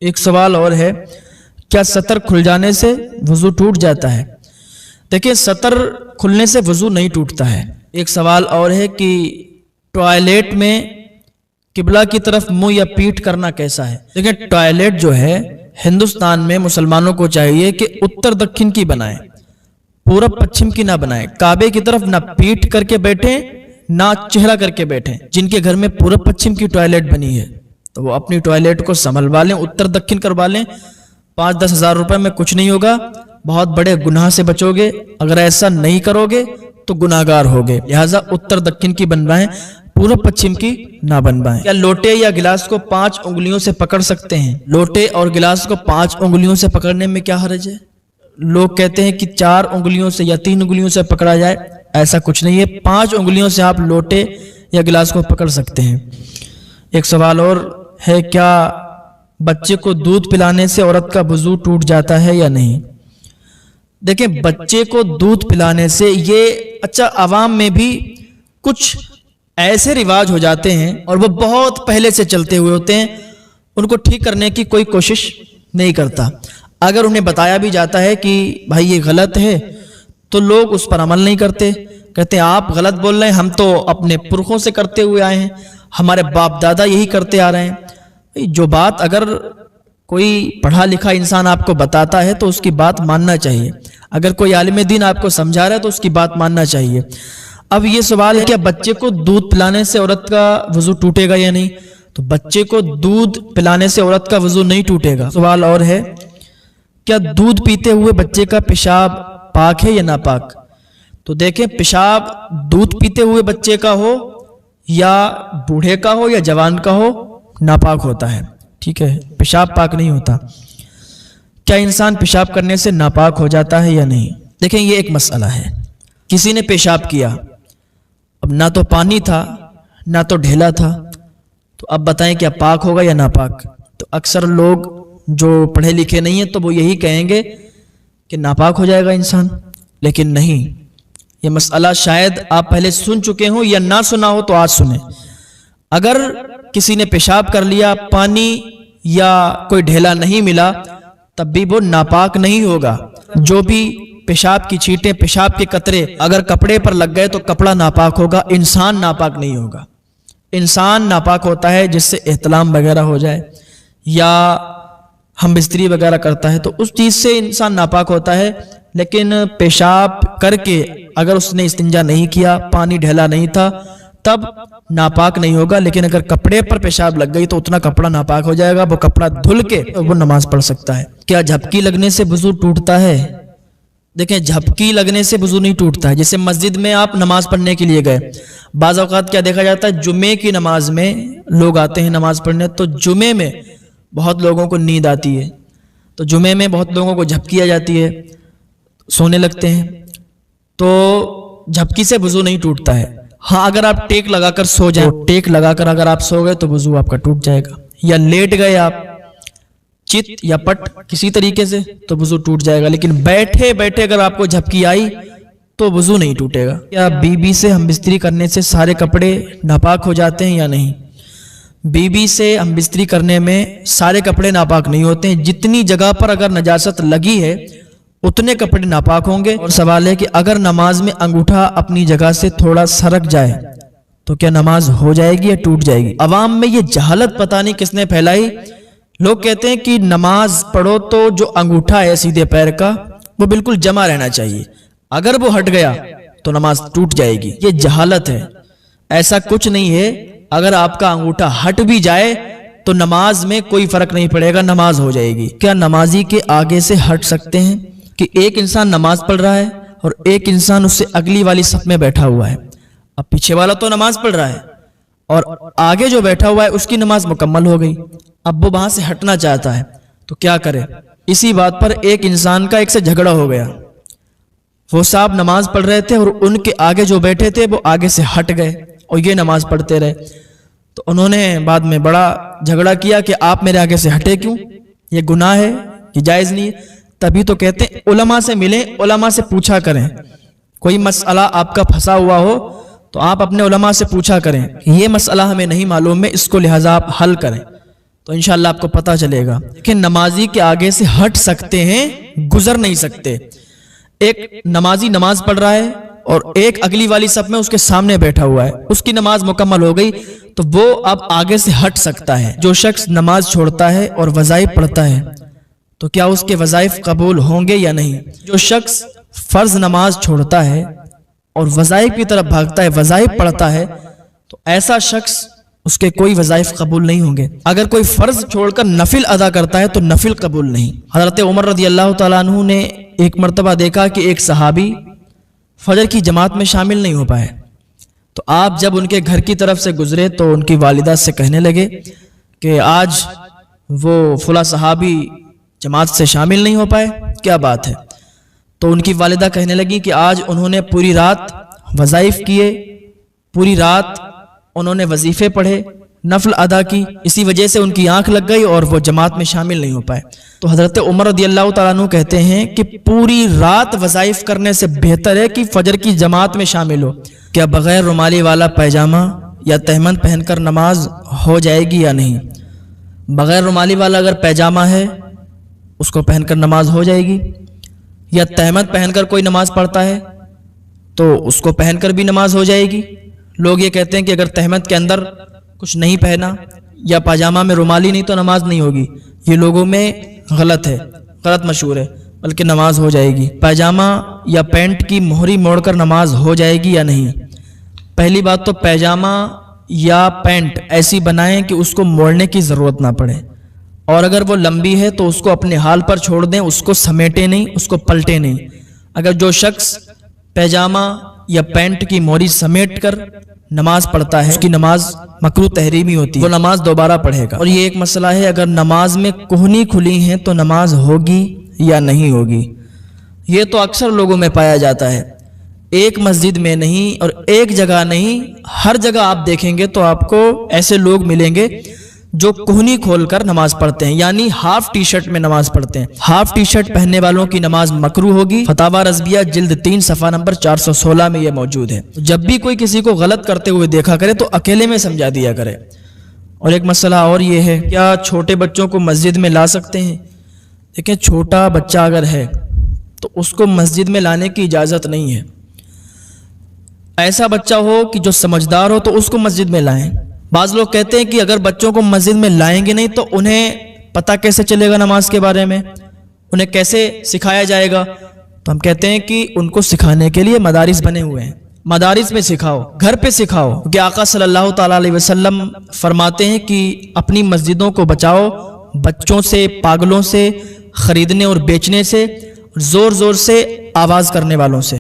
ایک سوال اور ہے، کیا سطر کھل جانے سے وضو ٹوٹ جاتا ہے؟ دیکھیں، سطر کھلنے سے وضو نہیں ٹوٹتا ہے۔ ایک سوال اور ہے کہ ٹوائلٹ میں قبلہ کی طرف منہ یا پیٹھ کرنا کیسا ہے؟ دیکھیں، ٹوائلٹ جو ہے ہندوستان میں مسلمانوں کو چاہیے کہ اتر دکھن کی بنائیں، پورب پچھم کی نہ بنائیں، کعبے کی طرف نہ پیٹھ کر کے بیٹھیں نہ چہرہ کر کے بیٹھیں۔ جن کے گھر میں پورب پچھم کی ٹوائلٹ بنی ہے تو وہ اپنی ٹوائلٹ کو سنبھلوا لیں، اتر دکھن کروا لیں۔ 5-10 ہزار روپے میں کچھ نہیں ہوگا، بہت بڑے گناہ سے بچو گے۔ اگر ایسا نہیں کرو گے تو گناہگار ہوگے، لہٰذا اتر دکھن کی بنوائیں، پورب پچھم کی نہ بنوائیں۔ کیا لوٹے یا گلاس کو 5 انگلیوں سے پکڑ سکتے ہیں؟ لوٹے اور گلاس کو 5 انگلیوں سے پکڑنے میں کیا حرج ہے؟ لوگ کہتے ہیں کہ 4 انگلیوں سے یا 3 انگلیوں سے پکڑا جائے، ایسا کچھ نہیں ہے۔ 5 انگلیوں سے آپ لوٹے یا گلاس کو پکڑ سکتے ہیں۔ ایک سوال اور ہے، کیا بچے کو دودھ پلانے سے عورت کا وضو ٹوٹ جاتا ہے یا نہیں؟ دیکھیں، بچے کو دودھ پلانے سے یہ عوام میں بھی کچھ ایسے رواج ہو جاتے ہیں اور وہ بہت پہلے سے چلتے ہوئے ہوتے ہیں، ان کو ٹھیک کرنے کی کوئی کوشش نہیں کرتا۔ اگر انہیں بتایا بھی جاتا ہے کہ بھائی یہ غلط ہے تو لوگ اس پر عمل نہیں کرتے، کہتے ہیں آپ غلط بول رہے ہیں، ہم تو اپنے پرخوں سے کرتے ہوئے آئے ہیں، ہمارے باپ دادا یہی کرتے آ رہے ہیں۔ جو بات اگر کوئی پڑھا لکھا انسان آپ کو بتاتا ہے تو اس کی بات ماننا چاہیے، اگر کوئی عالم دین آپ کو سمجھا رہا ہے تو اس کی بات ماننا چاہیے۔ اب یہ سوال ہے، کیا بچے کو دودھ پلانے سے عورت کا وضو ٹوٹے گا یا نہیں؟ تو بچے کو دودھ پلانے سے عورت کا وضو نہیں ٹوٹے گا۔ سوال اور ہے، کیا دودھ پیتے ہوئے بچے کا پیشاب پاک ہے یا ناپاک؟ تو دیکھیں، پیشاب دودھ پیتے ہوئے بچے کا ہو یا بوڑھے کا ہو یا جوان کا ہو، ناپاک ہوتا ہے، ٹھیک ہے، پیشاب پاک نہیں ہوتا۔ کیا انسان پیشاب کرنے سے ناپاک ہو جاتا ہے یا نہیں؟ دیکھیں، یہ ایک مسئلہ ہے۔ کسی نے پیشاب کیا، اب نہ تو پانی تھا نہ تو ڈھیلا تھا، تو اب بتائیں کیا پاک ہوگا یا ناپاک؟ تو اکثر لوگ جو پڑھے لکھے نہیں ہیں تو وہ یہی کہیں گے کہ ناپاک ہو جائے گا انسان، لیکن نہیں، یہ مسئلہ شاید آپ پہلے سن چکے ہوں یا نہ سنا ہو تو آج سنیں۔ اگر کسی نے پیشاب کر لیا، پانی یا کوئی ڈھیلا نہیں ملا، تب بھی وہ ناپاک نہیں ہوگا۔ جو بھی پیشاب کی چھینٹیں، پیشاب کے قطرے اگر کپڑے پر لگ گئے تو کپڑا ناپاک ہوگا، انسان ناپاک نہیں ہوگا۔ انسان ناپاک ہوتا ہے جس سے احتلام وغیرہ ہو جائے یا ہم بستری وغیرہ کرتا ہے تو اس چیز سے انسان ناپاک ہوتا ہے، لیکن پیشاب کر کے اگر اس نے استنجا نہیں کیا، پانی ڈھیلا نہیں تھا، تب ناپاک نہیں ہوگا۔ لیکن اگر کپڑے پر پیشاب لگ گئی تو اتنا کپڑا ناپاک ہو جائے گا، وہ کپڑا دھل کے وہ نماز پڑھ سکتا ہے۔ کیا جھپکی لگنے سے وضو ٹوٹتا ہے؟ دیکھیں، جھپکی لگنے سے وضو نہیں ٹوٹتا ہے۔ جیسے مسجد میں آپ نماز پڑھنے کے لیے گئے، بعض اوقات کیا دیکھا جاتا ہے، جمعے کی نماز میں لوگ آتے ہیں نماز پڑھنے، تو جمعے میں بہت لوگوں کو نیند آتی ہے، تو جمعے میں بہت لوگوں کو جھپکی آ جاتی ہے، سونے لگتے ہیں، تو جھپکی سے وضو نہیں ٹوٹتا ہے۔ ہاں، اگر آپ ٹیک لگا کر سو جائیں، ٹیک لگا کر اگر آپ سو گئے تو وضو آپ کا ٹوٹ جائے گا، یا لیٹ گئے آپ چت یا پٹ کسی طریقے سے تو وضو ٹوٹ جائے گا، لیکن بیٹھے بیٹھے اگر آپ کو جھپکی آئی تو وضو نہیں ٹوٹے گا۔ کیا بی بی سے ہم بستری کرنے سے سارے کپڑے ناپاک ہو جاتے ہیں یا نہیں؟ بی بی سے ہم بستری کرنے میں سارے کپڑے ناپاک نہیں ہوتے ہیں، جتنی جگہ پر اگر نجاست لگی ہے اتنے کپڑے ناپاک ہوں گے۔ اور سوال ہے کہ اگر نماز میں انگوٹھا اپنی جگہ سے تھوڑا سرک جائے تو کیا نماز ہو جائے گی یا ٹوٹ جائے گی؟ عوام میں یہ جہالت پتہ نہیں کس نے پھیلائی، لوگ کہتے ہیں کہ نماز پڑھو تو جو انگوٹھا ہے سیدھے پیر کا وہ بالکل جمع رہنا چاہیے، اگر وہ ہٹ گیا تو نماز ٹوٹ جائے گی۔ یہ جہالت ہے، ایسا کچھ نہیں ہے۔ اگر آپ کا انگوٹھا ہٹ بھی جائے تو نماز میں کوئی فرق نہیں پڑے گا، نماز ہو جائے گی۔ کیا نمازی کے آگے سے ہٹ سکتے ہیں؟ کہ ایک انسان نماز پڑھ رہا ہے اور ایک انسان اس سے اگلی والی صف میں بیٹھا ہوا ہے، اب پیچھے والا تو نماز پڑھ رہا ہے اور آگے جو بیٹھا ہوا ہے اس کی نماز مکمل ہو گئی، اب وہ وہاں سے ہٹنا چاہتا ہے تو کیا کرے؟ اسی بات پر ایک انسان کا ایک سے جھگڑا ہو گیا، وہ صاحب نماز پڑھ رہے تھے اور ان کے آگے جو بیٹھے تھے وہ آگے سے ہٹ گئے اور یہ نماز پڑھتے رہے، تو انہوں نے بعد میں بڑا جھگڑا کیا کہ آپ میرے آگے سے ہٹے کیوں، یہ گناہ ہے، یہ جائز نہیں ہے۔ تبھی تو کہتے ہیں علماء سے ملیں، علماء سے پوچھا کریں، کوئی مسئلہ آپ کا پھنسا ہوا ہو تو آپ اپنے علماء سے پوچھا کریں، یہ مسئلہ ہمیں نہیں معلوم ہے، اس کو لہٰذا آپ حل کریں۔ تو انشاءاللہ آپ کو پتہ چلے گا کہ نمازی کے آگے سے ہٹ سکتے ہیں، گزر نہیں سکتے۔ ایک نمازی نماز پڑھ رہا ہے اور ایک اگلی والی صف میں اس کے سامنے بیٹھا ہوا ہے، اس کی نماز مکمل ہو گئی تو وہ اب آگے سے ہٹ سکتا ہے۔ جو شخص نماز چھوڑتا ہے اور وظائف پڑھتا ہے تو کیا اس کے وظائف قبول ہوں گے یا نہیں؟ جو شخص فرض نماز چھوڑتا ہے اور وظائف کی طرف بھاگتا ہے، وظائف پڑھتا ہے، تو ایسا شخص اس کے کوئی وظائف قبول نہیں ہوں گے۔ اگر کوئی فرض چھوڑ کر نفل ادا کرتا ہے تو نفل قبول نہیں۔ حضرت عمر رضی اللہ تعالیٰ عنہ نے ایک مرتبہ دیکھا کہ ایک صحابی فجر کی جماعت میں شامل نہیں ہو پائے، تو آپ جب ان کے گھر کی طرف سے گزرے تو ان کی والدہ سے کہنے لگے کہ آج وہ فلاں صحابی جماعت سے شامل نہیں ہو پائے، کیا بات ہے؟ تو ان کی والدہ کہنے لگی کہ آج انہوں نے پوری رات وظائف کیے، پوری رات انہوں نے وظیفے پڑھے، نفل ادا کی، اسی وجہ سے ان کی آنکھ لگ گئی اور وہ جماعت میں شامل نہیں ہو پائے۔ تو حضرت عمر رضی اللہ تعالیٰ عنہ کہتے ہیں کہ پوری رات وظائف کرنے سے بہتر ہے کہ فجر کی جماعت میں شامل ہو۔ کیا بغیر رومالی والا پیجامہ یا تہمد پہن کر نماز ہو جائے گی یا نہیں؟ بغیر رومالی والا اگر پیجامہ ہے اس کو پہن کر نماز ہو جائے گی، یا تہمد پہن کر کوئی نماز پڑھتا ہے تو اس کو پہن کر بھی نماز ہو جائے گی۔ لوگ یہ کہتے ہیں کہ اگر تہمد کے اندر کچھ نہیں پہنا یا پاجامہ میں رومالی نہیں تو نماز نہیں ہوگی، یہ لوگوں میں غلط ہے، غلط مشہور ہے، بلکہ نماز ہو جائے گی۔ پاجامہ یا پینٹ کی مہری موڑ کر نماز ہو جائے گی یا نہیں؟ پہلی بات تو پاجامہ یا پینٹ ایسی بنائیں کہ اس کو موڑنے کی ضرورت نہ پڑے، اور اگر وہ لمبی ہے تو اس کو اپنے حال پر چھوڑ دیں، اس کو سمیٹے نہیں، اس کو پلٹے نہیں۔ اگر جو شخص پاجامہ یا پینٹ کی موری سمیٹ کر نماز پڑھتا ہے اس کی نماز مکروہ تحریمی ہوتی ہے، وہ نماز دوبارہ پڑھے گا۔ اور یہ ایک مسئلہ ہے، اگر نماز میں کوہنی کھلی ہیں تو نماز ہوگی یا نہیں ہوگی؟ یہ تو اکثر لوگوں میں پایا جاتا ہے، ایک مسجد میں نہیں اور ایک جگہ نہیں، ہر جگہ آپ دیکھیں گے تو آپ کو ایسے لوگ ملیں گے جو کوہنی کھول کر نماز پڑھتے ہیں، یعنی ہاف ٹی شرٹ میں نماز پڑھتے ہیں۔ ہاف ٹی شرٹ پہننے والوں کی نماز مکروہ ہوگی۔ فتاوی رضویہ جلد 3 صفحہ نمبر 416 میں یہ موجود ہے۔ جب بھی کوئی کسی کو غلط کرتے ہوئے دیکھا کرے تو اکیلے میں سمجھا دیا کرے۔ اور ایک مسئلہ اور یہ ہے، کیا چھوٹے بچوں کو مسجد میں لا سکتے ہیں؟ دیکھیں، چھوٹا بچہ اگر ہے تو اس کو مسجد میں لانے کی اجازت نہیں ہے۔ ایسا بچہ ہو کہ جو سمجھدار ہو تو اس کو مسجد میں لائیں۔ بعض لوگ کہتے ہیں کہ اگر بچوں کو مسجد میں لائیں گے نہیں تو انہیں پتہ کیسے چلے گا نماز کے بارے میں، انہیں کیسے سکھایا جائے گا؟ تو ہم کہتے ہیں کہ ان کو سکھانے کے لیے مدارس بنے ہوئے ہیں، مدارس میں سکھاؤ، گھر پہ سکھاؤ، کہ آقا صلی اللہ تعالیٰ علیہ وسلم فرماتے ہیں کہ اپنی مسجدوں کو بچاؤ بچوں سے، پاگلوں سے، خریدنے اور بیچنے سے، زور زور سے آواز کرنے والوں سے۔